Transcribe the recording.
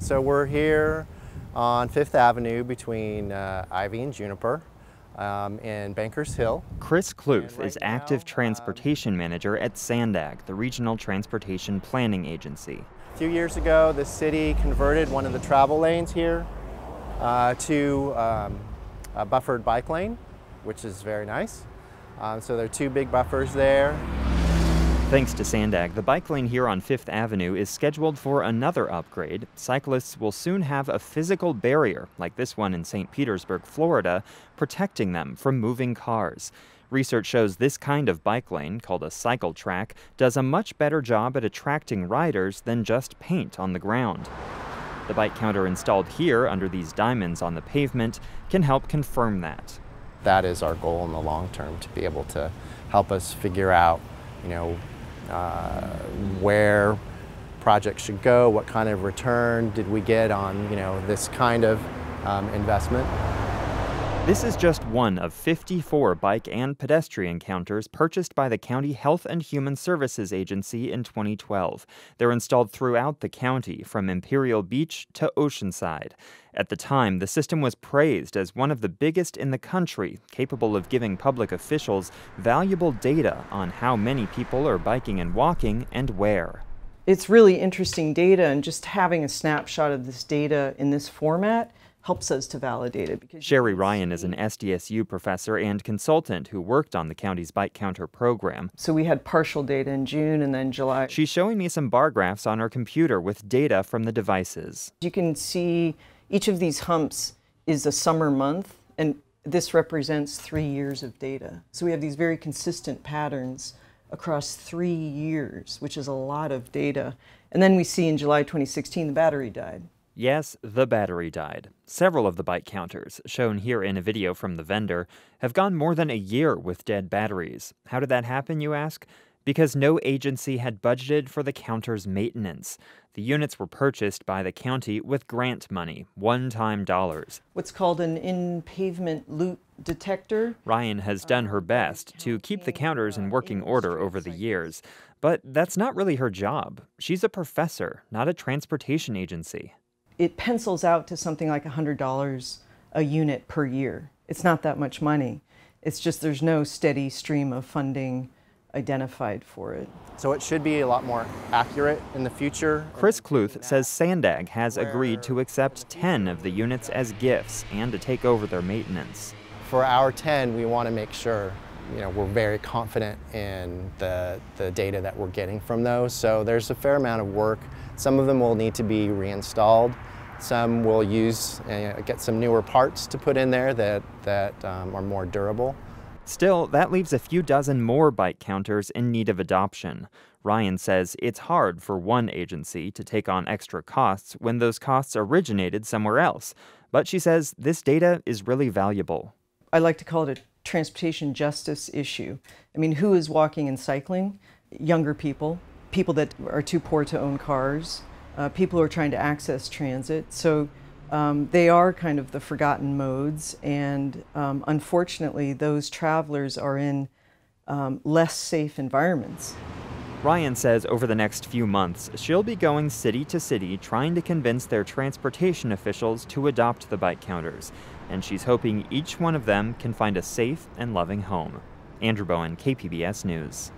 So we're here on 5th Avenue between Ivy and Juniper in Bankers Hill. Chris Kluth is active transportation manager at SANDAG, the Regional Transportation Planning Agency. A few years ago, the city converted one of the travel lanes here to a buffered bike lane, which is very nice. So there are two big buffers there. Thanks to SANDAG, the bike lane here on 5th Avenue is scheduled for another upgrade. Cyclists will soon have a physical barrier, like this one in St. Petersburg, Florida, protecting them from moving cars. Research shows this kind of bike lane, called a cycle track, does a much better job at attracting riders than just paint on the ground. The bike counter installed here under these diamonds on the pavement can help confirm that. That is our goal in the long term, to be able to help us figure out, where projects should go, what kind of return did we get on, this kind of investment. This is just one of 54 bike and pedestrian counters purchased by the County Health and Human Services Agency in 2012. They're installed throughout the county, from Imperial Beach to Oceanside. At the time, the system was praised as one of the biggest in the country, capable of giving public officials valuable data on how many people are biking and walking and where. It's really interesting data, and just having a snapshot of this data in this format helps us to validate it. Sherry Ryan is an SDSU professor and consultant who worked on the county's bike counter program. So we had partial data in June and then July. She's showing me some bar graphs on her computer with data from the devices. You can see each of these humps is a summer month, and this represents 3 years of data. So we have these very consistent patterns across 3 years, which is a lot of data. And then we see in July 2016 the battery died. Yes, the battery died. Several of the bike counters, shown here in a video from the vendor, have gone more than a year with dead batteries. How did that happen, you ask? Because no agency had budgeted for the counter's maintenance. The units were purchased by the county with grant money, one-time dollars. What's called an in-pavement loop detector. Ryan has done her best to keep the counters in working order over the years, but that's not really her job. She's a professor, not a transportation agency. It pencils out to something like $100 a unit per year. It's not that much money. It's just there's no steady stream of funding identified for it. So it should be a lot more accurate in the future. Chris Kluth says SANDAG has agreed to accept 10 of the units as gifts and to take over their maintenance. For our 10, we want to make sure we're very confident in the data that we're getting from those. So there's a fair amount of work. Some of them will need to be reinstalled. Some will get some newer parts to put in there that are more durable. Still, that leaves a few dozen more bike counters in need of adoption. Ryan says it's hard for one agency to take on extra costs when those costs originated somewhere else. But she says this data is really valuable. I like to call it a transportation justice issue. I mean, who is walking and cycling? Younger people, people that are too poor to own cars, people who are trying to access transit. So they are kind of the forgotten modes, and unfortunately those travelers are in less safe environments. Ryan says over the next few months, she'll be going city to city trying to convince their transportation officials to adopt the bike counters. And she's hoping each one of them can find a safe and loving home. Andrew Bowen, KPBS News.